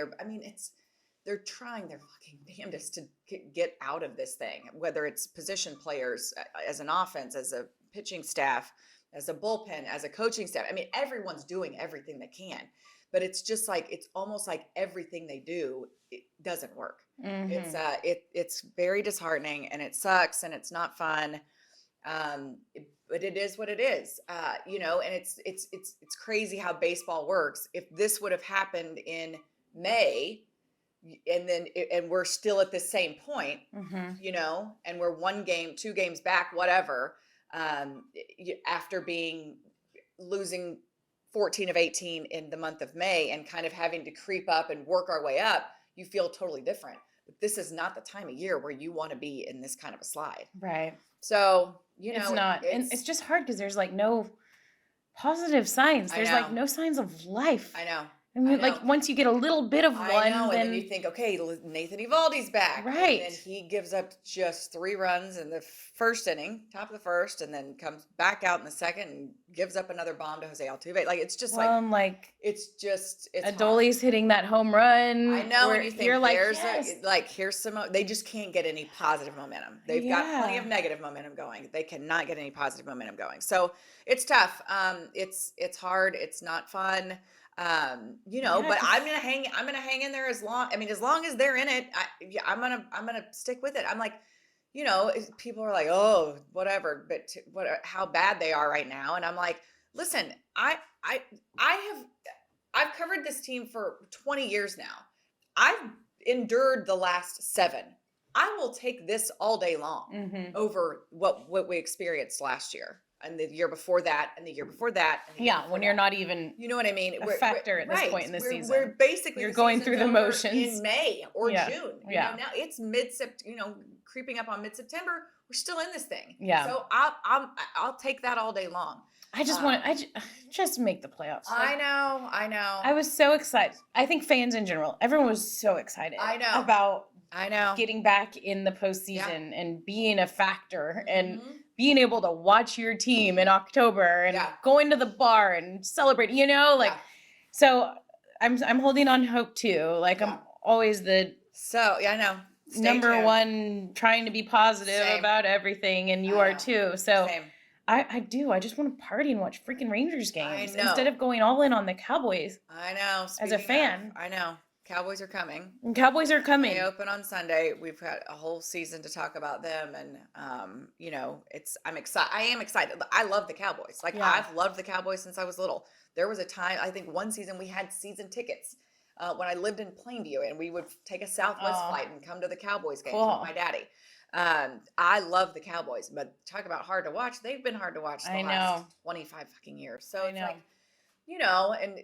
they're trying their fucking damnedest to get out of this thing, whether it's position players, as an offense, as a pitching staff, as a bullpen, as a coaching staff. I mean, everyone's doing everything they can, but it's just like, it's almost like everything they do, it doesn't work.
Mm-hmm.
It's very disheartening, and it sucks, and it's not fun. But it is what it is, and it's crazy how baseball works. If this would have happened in May, and we're still at the same point,
mm-hmm.
And we're 2 games back, whatever, after losing 14 of 18 in the month of May and kind of having to creep up and work our way up, you feel totally different. But this is not the time of year where you want to be in this kind of a slide.
Right.
So,
it's not. And it's just hard because there's like no positive signs. There's like no signs of life.
I know.
I mean, like, once you get a little bit of one,
and then you think, okay, Nathan Eovaldi's back.
Right.
And then he gives up just 3 runs in the first inning, top of the first, and then comes back out in the second and gives up another bomb to Jose Altuve. Like, it's just it's
Adolis hitting that home run.
I know, and you think,
you're like,
here's some, they just can't get any positive momentum. They've got plenty of negative momentum going. They cannot get any positive momentum going. So it's tough. It's hard. It's not fun. But I'm gonna hang in there as long as they're in it. I'm gonna stick with it. I'm like, people are like, oh, whatever, but how bad they are right now, and I'm like, listen, I've covered this team for 20 years now. I've endured the last 7. I will take this all day long over what we experienced last year. And the year before that, and the year before that.
When you're not even,
you know what I mean,
a factor at this point in the season.
We're basically
you're going through the motions
in May or June.
Yeah.
Now it's mid-September. Creeping up on mid-September. We're still in this thing.
Yeah.
So I'll take that all day long.
I just want to just make the playoffs.
I know.
I was so excited. I think fans in general, everyone was so excited.
I know
about getting back in the postseason and being a factor and being able to watch your team in October and going to the bar and celebrate, so I'm holding on hope too. Like I'm always I know. Number one, trying to be positive about everything, and you are too. So I do. I just want to party and watch freaking Rangers games instead of going all in on the Cowboys.
I know.
As a fan.
I know. Cowboys are coming.
They
open on Sunday. We've got a whole season to talk about them, and I'm excited. I am excited. I love the Cowboys. I've loved the Cowboys since I was little. There was a time, I think one season we had season tickets when I lived in Plainview, and we would take a Southwest flight and come to the Cowboys games with my daddy. I love the Cowboys, but talk about hard to watch. They've been hard to watch the last 25 fucking years. So it's like, you know, and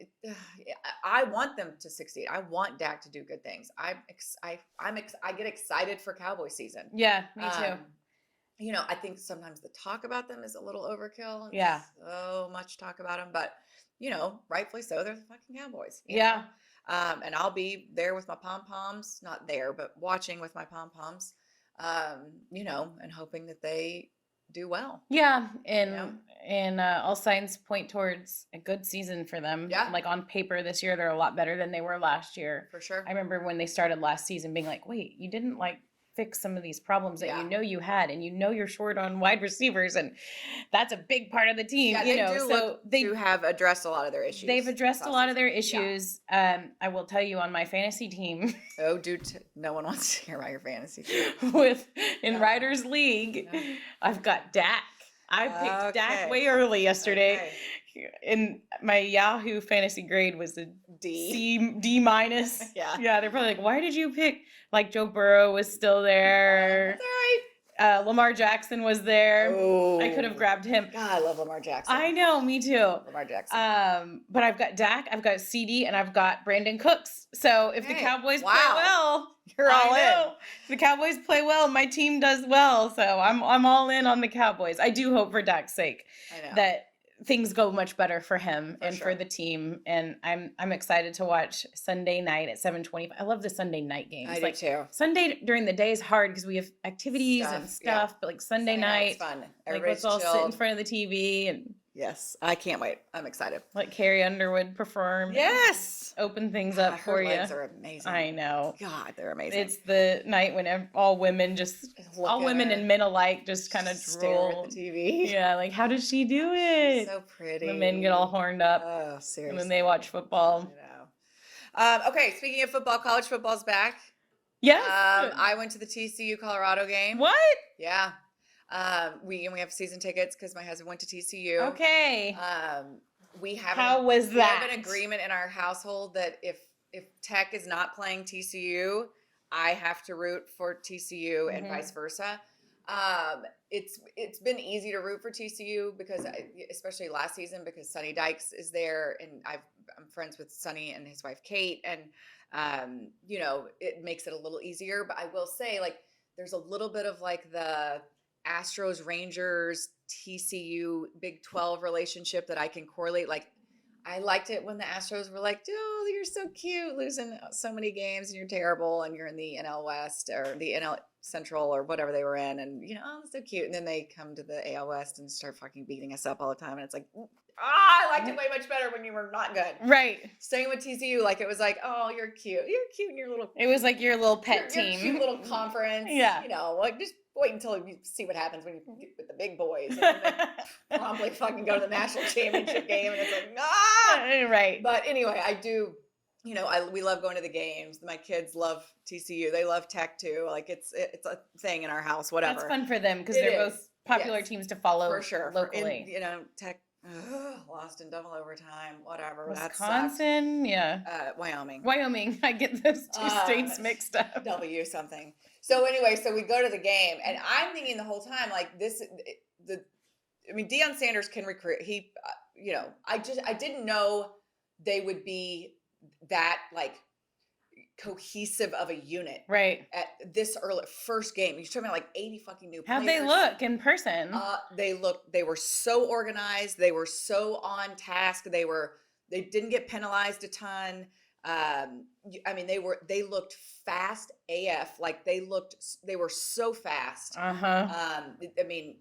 I want them to succeed. I want Dak to do good things. I get excited for Cowboy season.
Yeah, me too.
You know, I think sometimes the talk about them is a little overkill. And
Yeah.
so much talk about them, but you know, rightfully so. They're the fucking Cowboys. You
Yeah.
know? And I'll be there with my pom poms, not there, but watching with my pom poms. You know, and hoping that they do well.
Yeah,
You know?
and all signs point towards a good season for them.
Yeah.
Like on paper this year, they're a lot better than they were last year.
For sure.
I remember when they started last season being like, wait, you didn't like fix some of these problems that you know you had, and you know you're short on wide receivers, and that's a big part of the team.
Yeah,
you
they
know,
do
so
look
they
to have addressed a lot of their issues.
they've addressed a lot of their
Yeah.
issues. I will tell you on my fantasy team
Oh, dude, no one wants to hear about your fantasy team.
in Riders League, I've got Dak. I picked Dak way early yesterday. And my Yahoo fantasy grade was a D minus. Yeah, they're probably like, why did you pick? Like Joe Burrow was still there.
That's all right.
Lamar Jackson was there.
Oh,
I could have grabbed him.
God, I love Lamar Jackson.
I know, me too.
Lamar Jackson.
But I've got Dak, I've got CD, and I've got Brandon Cooks. So if the Cowboys play well,
you're all in.
If the Cowboys play well, my team does well. So I'm all in on the Cowboys. I do hope for Dak's sake that things go much better for him for the team. And I'm excited to watch Sunday night at 7:25. I love the Sunday night games.
I do too.
Sunday during the day is hard because we have activities and stuff, but like Sunday night,
fun.
Everybody's let's all sit in front of the TV and
yes, I can't wait. I'm excited.
Let Carrie Underwood perform.
Yes,
open things up for you.
Her legs are amazing.
I know.
God, they're amazing.
It's the night when all women and men alike just kind of drool
at the TV.
Yeah, like how does she do it?
She's so pretty.
The men get all horned up.
Oh, seriously.
And then they watch football.
I know. Okay, speaking of football, college football's back.
Yes.
I went to the TCU Colorado game.
What?
Yeah. We have season tickets because my husband went to TCU.
Okay.
We have
How was that?
We have an agreement in our household that if Tech is not playing TCU, I have to root for TCU and vice versa. It's been easy to root for TCU because especially last season because Sonny Dykes is there and I'm friends with Sonny and his wife Kate and you know it makes it a little easier. But I will say like there's a little bit of like the Astros, Rangers, TCU, Big 12 relationship that I can correlate. Like, I liked it when the Astros were like, oh, you're so cute, losing so many games and you're terrible and you're in the NL West or the NL Central or whatever they were in. And, you know, oh, so cute. And then they come to the AL West and start fucking beating us up all the time. And it's like, I liked it way much better when you were not good.
Right.
Staying with TCU, like, it was like, oh, you're cute. You're cute in your little.
It was like your little pet team.
Your cute little conference.
Yeah.
You know, like, just wait until you see what happens when you get with the big boys. And they probably fucking go to the national championship game, and it's like, ah!
Right.
But anyway, I do, you know, we love going to the games. My kids love TCU. They love Tech too. Like it's a thing in our house. Whatever.
That's fun for them because they're both popular teams to follow
for sure
locally.
And, you know, Tech lost in double overtime. Whatever.
Wisconsin, Wyoming. I get those two states mixed up.
W something. So anyway, so we go to the game, and I'm thinking the whole time, like Deion Sanders can recruit. He, you know, I didn't know they would be that like cohesive of a unit,
right?
At this early first game, you're talking about like 80 fucking new players.
How'd they look in person?
They were so organized. They were so on task. They didn't get penalized a ton. I mean, they looked fast AF. Like they were so fast. I mean,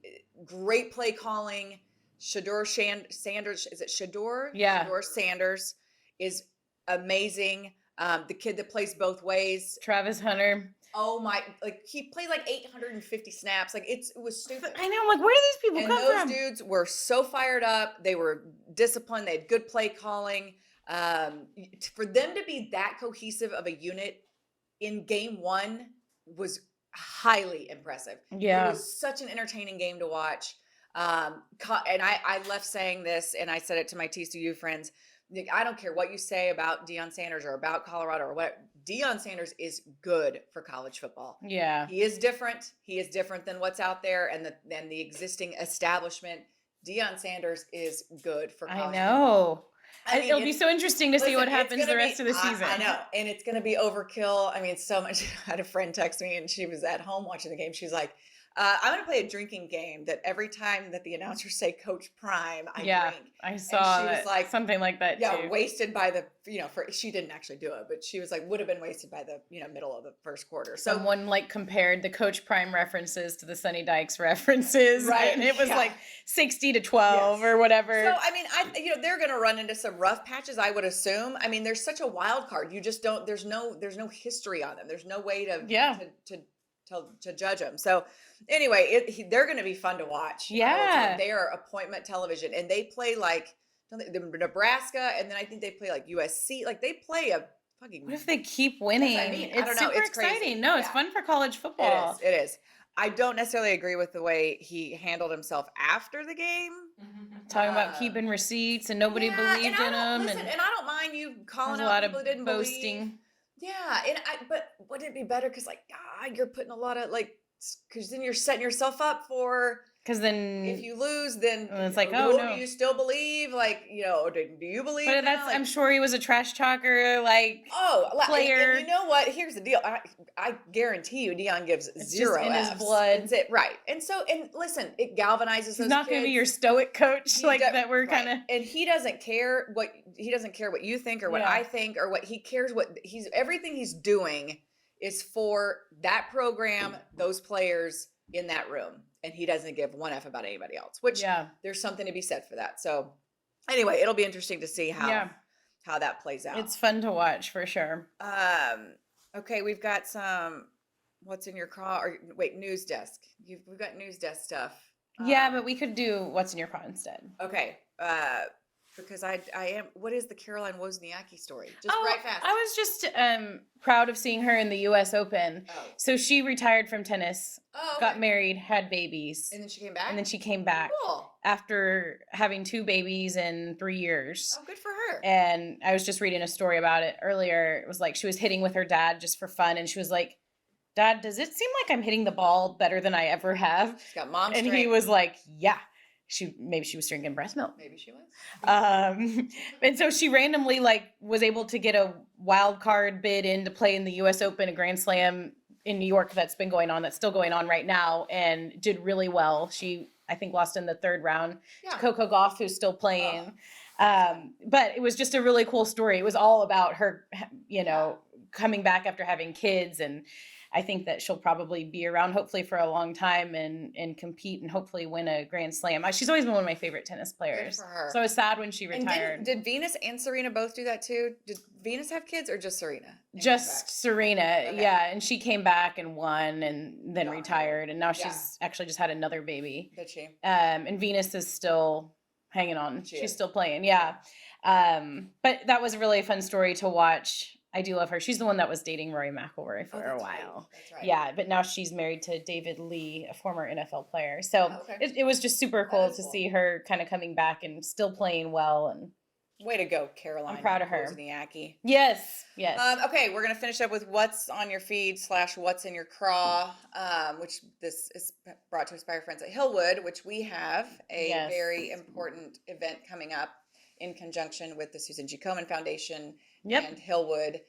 great play calling. Shador Sanders, is it Shador?
Yeah.
Shador Sanders is amazing. The kid that plays both ways.
Travis Hunter.
Oh my, like he played like 850 snaps. Like it was stupid.
I know, I'm like, where do these people come from?
And those dudes were so fired up. They were disciplined. They had good play calling. For them to be that cohesive of a unit in game one was highly impressive.
Yeah.
It was such an entertaining game to watch. And I left saying this, and I said it to my TCU friends. I don't care what you say about Deion Sanders or about Colorado or what. Deion Sanders is good for college football.
Yeah.
He is different. He is different than what's out there and the existing establishment. Deion Sanders is good for college football. I mean,
It'll be so interesting to see what
listen, it's
happens the
gonna
rest
be,
of the season.
I know, and it's going to be overkill. I mean, so much. I had a friend text me, and she was at home watching the game. She's like, "I'm going to play a drinking game that every time that the announcers say Coach Prime, I
Yeah,
drink."
I
And
saw
she was
that,
like,
something like that
yeah,
too.
wasted by the, she didn't actually do it, but she was like, would have been wasted by the, middle of the first quarter. So,
Someone like compared the Coach Prime references to the Sonny Dykes references,
Right,
and it was
yeah.
like 60-12
Yes.
or whatever.
so I mean, they're going to run into some rough patches, I would assume. I mean, there's such a wild card. You just don't. There's no history on them. There's no way to
Yeah.
to judge them. So anyway, they're going to be fun to watch. I will tell you.
Yeah.
They are appointment television, and they play like Nebraska, and then I think they play like USC. Like they play a fucking.
What if they keep winning?
I mean. I
It's
don't know.
super
It's crazy.
exciting. No, it's
Yeah.
fun for college football.
It is. I don't necessarily agree with the way he handled himself after the game.
Talking about keeping receipts and nobody believed in him.
Listen, and I don't mind you calling
there's a
out
lot
people
of
that didn't
boasting.
believe. Yeah, but wouldn't it be better? Because you're putting a lot of because then you're setting yourself up for.
Because then
If you lose, then
it's like,
no.
no.
Do you still believe? Do you believe?
But
now?
I'm sure he was a trash talker, player.
And you know what? Here's the deal. I guarantee you, Dion gives zero
just in his
Fs.
blood.
That's it, right? And listen, it galvanizes
He's
those
not going to be
kids.
your stoic coach that we're
Right.
kind of.
And he doesn't care what you think or what I think or what he cares. Everything he's doing is for that program, those players in that room. And he doesn't give one F about anybody else, which there's something to be said for that. So anyway, it'll be interesting to see how that plays out.
It's fun to watch for sure.
Okay, we've got some what's in your craw or wait, news desk. We've got news desk stuff.
Yeah, but we could do what's in your craw instead.
Okay. Because I am. What is the Caroline Wozniacki story? Just right fast.
I was just proud of seeing her in the U.S. Open.
Oh.
So she retired from tennis,
okay.
got married, had babies,
And then she came back.
Cool. After having 2 babies in 3 years.
Oh, good for her.
And I was just reading a story about it earlier. It was like she was hitting with her dad just for fun, and she was like, "Dad, does it seem like I'm hitting the ball better than I ever have?"
She's got mom
And
strength.
he was like, "Yeah." Maybe she was drinking breast milk.
Maybe she was.
And so she randomly was able to get a wild card bid in to play in the U.S. Open, a Grand Slam in New York that's still going on right now, and did really well. She, I think, lost in the 3rd round to Coco Gauff, who's still playing. But it was just a really cool story. It was all about her, coming back after having kids, and I think that she'll probably be around hopefully for a long time and compete and hopefully win a Grand Slam. She's always been one of my favorite tennis players.
Good for her.
So I was sad when she retired.
And did Venus and Serena both do that too? Did Venus have kids or just Serena?
Just Serena,
Okay.
yeah. And she came back and won and then retired. And now
Yeah.
she's actually just had another baby.
Did she?
And Venus is still hanging on.
She
She's
is.
still playing, yeah. But that was a really fun story to watch. I do love her. She's the one that was dating Rory McIlroy for a
that's
while.
Right. That's right.
Yeah, but now she's married to David Lee, a former NFL player. So
Okay.
it was just super cool
is
to
cool.
see her kind of coming back and still playing well. And
Way to go, Caroline.
I'm proud of her.
Wozniacki.
yes.
Okay, we're going to finish up with what's on your feed / what's in your craw, which this is brought to us by our friends at Hillwood, which we have a very important event coming up in conjunction with the Susan G. Komen Foundation and Hillwood.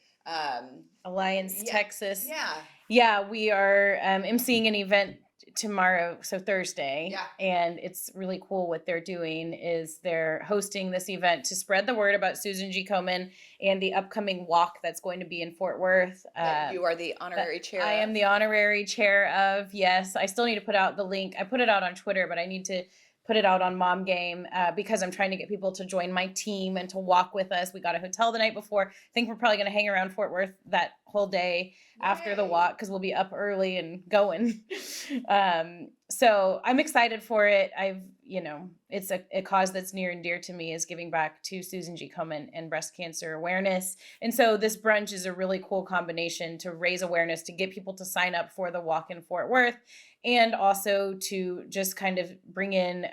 Alliance, Texas.
Yeah.
Yeah, we are emceeing an event tomorrow, so Thursday.
Yeah.
And it's really cool what they're doing is they're hosting this event to spread the word about Susan G. Komen and the upcoming walk that's going to be in Fort Worth.
You are the honorary chair.
I am the honorary chair of, yes. I still need to put out the link. I put it out on Twitter, but I need to put it out on Mom Game because I'm trying to get people to join my team and to walk with us. We got a hotel the night before. I think we're probably going to hang around Fort Worth that whole day after the walk because we'll be up early and going. So I'm excited for it. It's a cause that's near and dear to me is giving back to Susan G. Komen and breast cancer awareness. And so this brunch is a really cool combination to raise awareness, to get people to sign up for the walk in Fort Worth, and also to just kind of bring in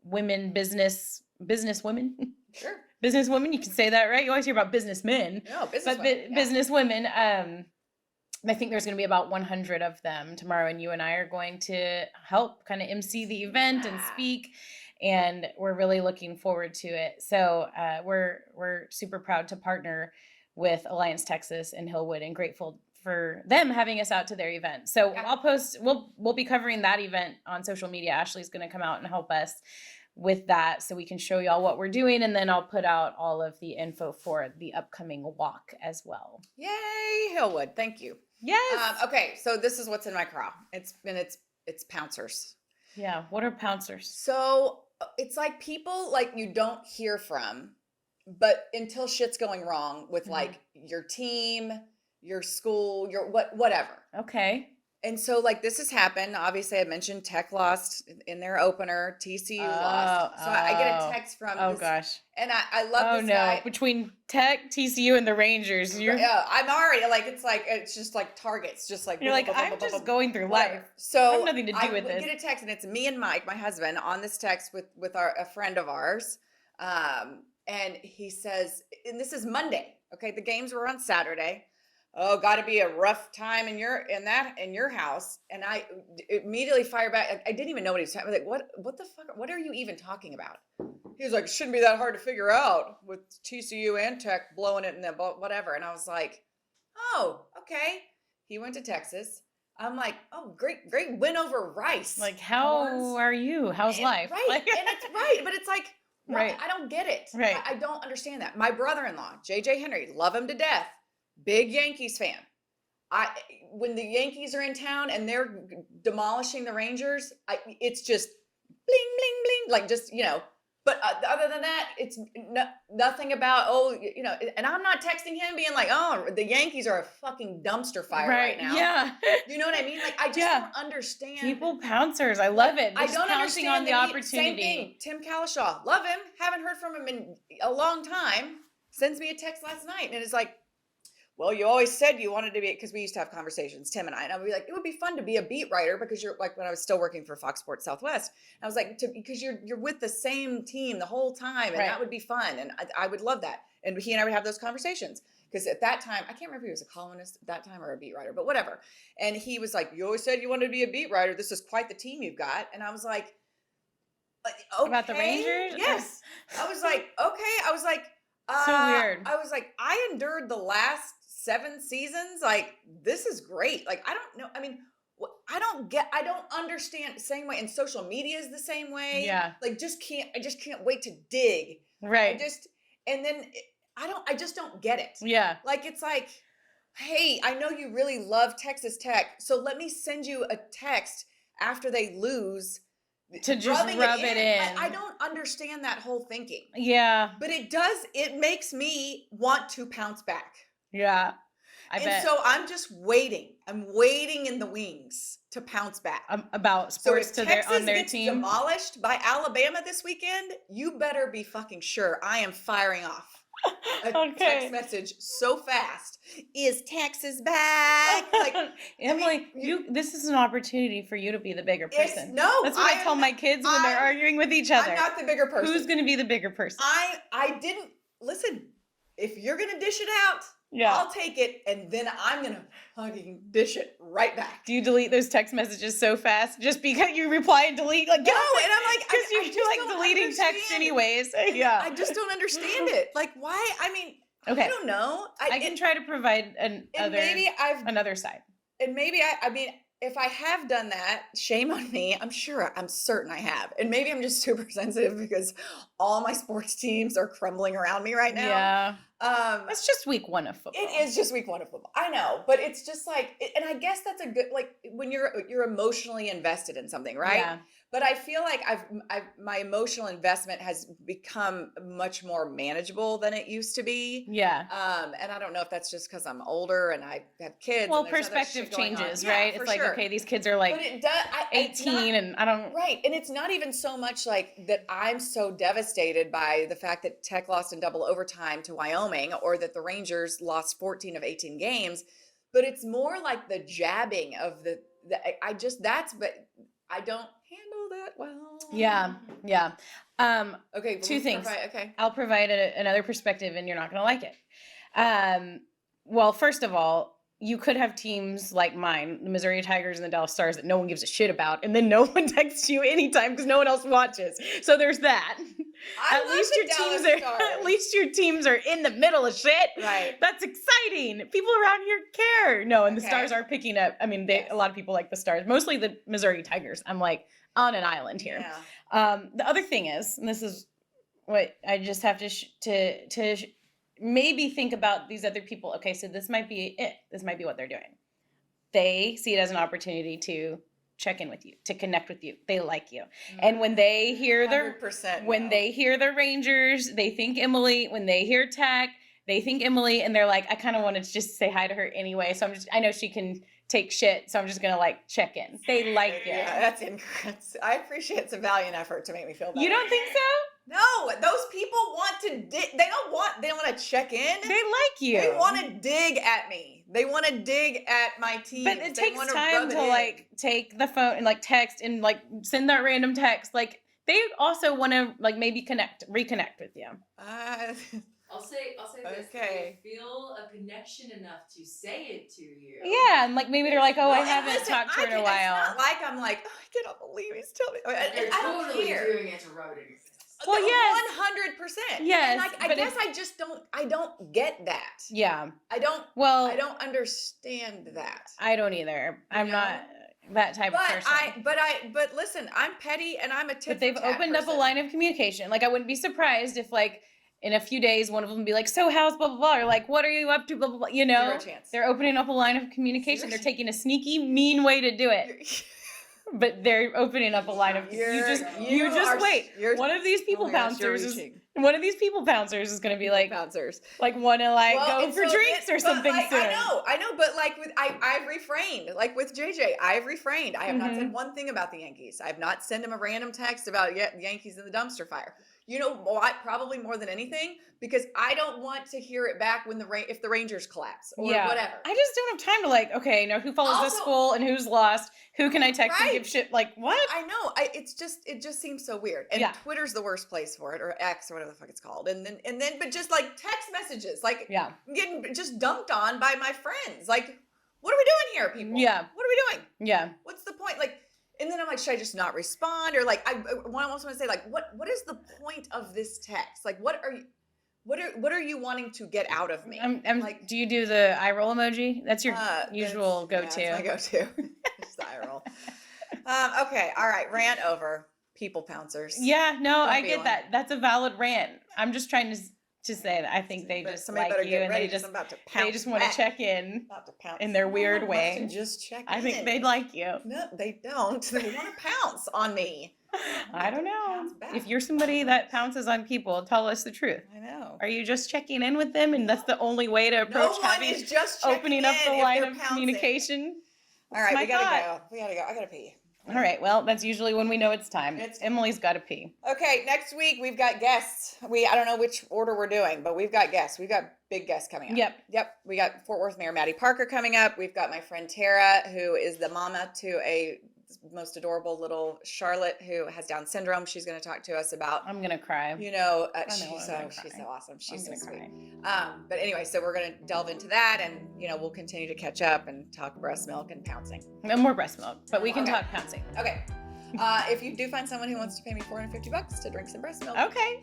women, business women.
Sure.
Business women, you can say that, right? You always hear about businessmen.
No, business
But
women.
business women, I think there's going to be about 100 of them tomorrow, and you and I are going to help kind of MC the event and speak. and we're really looking forward to it. So we're super proud to partner with Alliance Texas and Hillwood, and grateful for them having us out to their event. So we'll be covering that event on social media. Ashley's going to come out and help us with that, so we can show y'all what we're doing, and then I'll put out all of the info for the upcoming walk as well.
Yay, Hillwood! Thank you.
Yes.
Okay, so this is what's in my craw. It's Pouncers.
Yeah. What are Pouncers?
So it's like people like you don't hear from, but until shit's going wrong with like your team, your school, your whatever.
Okay.
And so like this has happened. Obviously, I mentioned Tech lost in their opener. TCU lost. So I get a text from.
Oh gosh.
And I love this guy.
Between Tech, TCU, and the Rangers,
I'm already like it's just like targets, just like
you're like I'm just going through life.
So
I have nothing to do with this.
I get a text, and it's me and Mike, my husband, on this text with a friend of ours, and he says, and this is Monday. Okay, the games were on Saturday. Oh, got to be a rough time in your house. And I immediately fire back. I didn't even know what he was talking about. Like, what the fuck? What are you even talking about? He was like, it shouldn't be that hard to figure out with TCU and Tech blowing it in the whatever. And I was like, oh, okay. He went to Texas. I'm like, oh, great win over Rice.
Like, how are you? How's life?
Right. And it's right. But it's like,
right.
I don't get it.
Right.
I don't understand that. My brother-in-law, JJ Henry, love him to death. Big Yankees fan. When the Yankees are in town and they're demolishing the Rangers, it's just bling, bling, bling. Like just, but other than that, it's nothing about, and I'm not texting him being like, oh, the Yankees are a fucking dumpster fire right now.
Yeah.
You know what I mean? Like, I just don't understand.
People pouncers. I love it.
I don't
pouncing
understand
on the opportunity.
Same thing. Tim Kalishaw. Love him. Haven't heard from him in a long time. Sends me a text last night. And it's like, well, you always said you wanted to be, because we used to have conversations, Tim and I would be like, it would be fun to be a beat writer, because you're like, when I was still working for Fox Sports Southwest, I was like, because you're with the same team the whole time, and that would be fun, and I would love that. And he and I would have those conversations, because at that time, I can't remember if he was a columnist at that time or a beat writer, but whatever. And he was like, you always said you wanted to be a beat writer. This is quite the team you've got. And I was like, okay.
About the Rangers?
Yes. I was like, okay. I was like,
so weird.
I was like, I endured the last 7 seasons. Like, this is great. Like, I don't know. I mean, I don't understand. Same way. And social media is the same way.
Yeah.
Like, I just can't wait to dig.
Right.
I just don't get it.
Yeah.
Like, it's like, hey, I know you really love Texas Tech, so let me send you a text after they lose.
To just rub it in.
I don't understand that whole thinking.
Yeah.
But it makes me want to pounce back.
Yeah. I bet.
So I'm just waiting. I'm waiting in the wings to pounce back.
About sports
on their team. Demolished by Alabama this weekend, you better be fucking sure I am firing off a text message so fast. Is Texas back? Like,
Emily, this is an opportunity for you to be the bigger person. That's what I tell my kids when they're arguing with each other.
I'm not the bigger person.
Who's going to be the bigger person?
I didn't listen. If you're going to dish it out, I'll take it, and then I'm going to fucking dish it right back.
Do you delete those text messages so fast just because you reply and delete? Like,
no, and I'm like,
because you like deleting text anyways. Yeah.
I just don't understand it. Like, why? I mean, I don't know.
I can try to provide another side.
And maybe I mean, if I have done that, shame on me. I'm certain I have. And maybe I'm just super sensitive because all my sports teams are crumbling around me right now.
Yeah. It's just week 1 of football.
It is just week 1 of football. I know, but it's just like, and I guess that's a good, like when you're emotionally invested in something, right?
Yeah.
But I feel like my emotional investment has become much more manageable than it used to be.
Yeah.
And I don't know if that's just because I'm older and I have kids.
Well, perspective changes, right? It's like, okay, these kids are like 18 and I don't.
Right. And it's not even so much like that I'm so devastated by the fact that Tech lost in double overtime to Wyoming, or that the Rangers lost 14 of 18 games, but it's more like the jabbing of but I don't handle that well.
Yeah. Yeah.
Okay.
2 things.
Okay.
I'll provide another perspective and you're not going to like it. Well, first of all, you could have teams like mine, the Missouri Tigers and the Dallas Stars, that no one gives a shit about, and then no one texts you anytime because no one else watches. So there's that.
I love the Dallas Stars.
At least your teams are in the middle of shit.
Right.
That's exciting. People around here care. No, and the
Okay.
Stars are picking up. I mean,
Yes.
a lot of people like the Stars, mostly the Missouri Tigers. I'm like on an island here.
Yeah.
The other thing is, and this is what I just have to maybe think about these other people. Okay, so this might be it. This might be what they're doing. They see it as an opportunity to check in with you, to connect with you. They like you. And when they hear their
100%
when
no.
they hear the Rangers, they think Emily. When they hear Tech, they think Emily, and they're like, I kind of want to just say hi to her anyway. So I know she can take shit, so I'm just gonna like check in. They like you.
Yeah, that's incorrect. I appreciate it's a valiant effort to make me feel better.
You don't think so?
No, those people want to dig. They don't want to check in.
They like you.
They want to dig at me. They want to dig at my team.
But it takes time to like take the phone and like text and like send that random text. Like they also want to like maybe reconnect with you.
I'll say this.
Okay.
They feel a connection enough to say it to you.
Yeah, and like maybe they're like, oh, I
Well, and
haven't
listen,
talked to her in a
It's
while.
not like I'm like, oh, I cannot believe he's telling me.
They're
I don't
totally
care.
doing it to rub it in your face.
Well, yes.
100%.
Yes,
And like, I
but
guess I just don't. I don't get that.
Yeah.
I don't.
Well,
I don't understand that.
I don't either. I'm
know?
not that type of
But
person.
but listen, I'm petty and I'm a tit
But they've
for tat
opened up a
person.
line of communication. Like I wouldn't be surprised if like in a few days one of them would be like, so how's blah blah blah, or like what are you up to, blah blah blah. You know,
Zero chance.
they're opening up a line of communication. They're taking a sneaky, mean way to do it. But they're opening up a line of you just wait. One of these people pouncers is gonna be like
Pouncers.
like wanna like
Well,
go
and
for
so
drinks or
but,
something
like,
soon.
I know, but like with I've refrained. Like with JJ, I've refrained. I have not
Mhm.
said one thing about the Yankees. I have not sent him a random text about the Yankees in the dumpster fire. You know what? Probably more than anything, because I don't want to hear it back when if the Rangers collapse or whatever.
I just don't have time to like, okay, now who follows this
Also-
school and who's lost? Who can I text and
Right.
give shit? Like what?
I know. It just seems so weird. And
Yeah.
Twitter's the worst place for it, or X or whatever the fuck it's called. And then but just like text messages, like
Yeah.
getting just dumped on by my friends. Like, what are we doing here, people?
Yeah.
What are we doing?
Yeah.
What's the point? Like, and then I'm like, should I just not respond? Or like, I also want to say, like, what is the point of this text? Like, what are you wanting to get out of me?
I'm
like,
do you do the eye roll emoji? That's your
that's-
usual
yeah,
go-to.
that's my go-to. Just the eye roll. Okay, all right, rant over. People pouncers.
Yeah, no,
Don't
I
be
get
one.
that. That's a valid rant. I'm just trying to say that I think they
But
just
somebody
like
better
you
get
and
ready,
they
'cause
just
I'm about to
they
pounce
just want to
back.
check in
About to pounce.
in their
No
weird
one wants to
way.
just check
I think
in.
they'd like you.
No, they don't. They want to pounce on me.
I don't know.
Pounce back.
If you're somebody that pounces on people, tell us the truth.
I know.
Are you just checking in with them and that's the only way to
No
approach
one
having
is just checking
opening up the
in if
line
they're
of
pouncing.
communication?
All right,
my
we gotta
thought.
go. We gotta go. I gotta pee.
All right, well, that's usually when we know it's time.
It's time.
Emily's got to pee.
Okay, next week we've got guests. I don't know which order we're doing, but we've got guests. We've got big guests coming up. Yep. We got Fort Worth Mayor Maddie Parker coming up. We've got my friend Tara, who is the mama to a most adorable little Charlotte who has Down syndrome. She's going to talk to us about,
I'm going to cry.
you know,
I'm
she's
gonna
so
cry.
awesome. She's so
I'm
sweet.
gonna
But anyway, so we're going to delve into that, and you know, we'll continue to catch up and talk breast milk and pouncing.
No more breast milk, but we can
Okay.
talk pouncing.
Okay. If you do find someone who wants to pay me $450 to drink some breast milk,
Okay.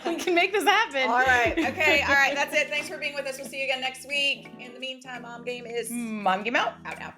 We can make this happen.
all right. Okay. All right. That's it. Thanks for being with us. We'll see you again next week. In the meantime, Mom Game is
Mom, game out.
out.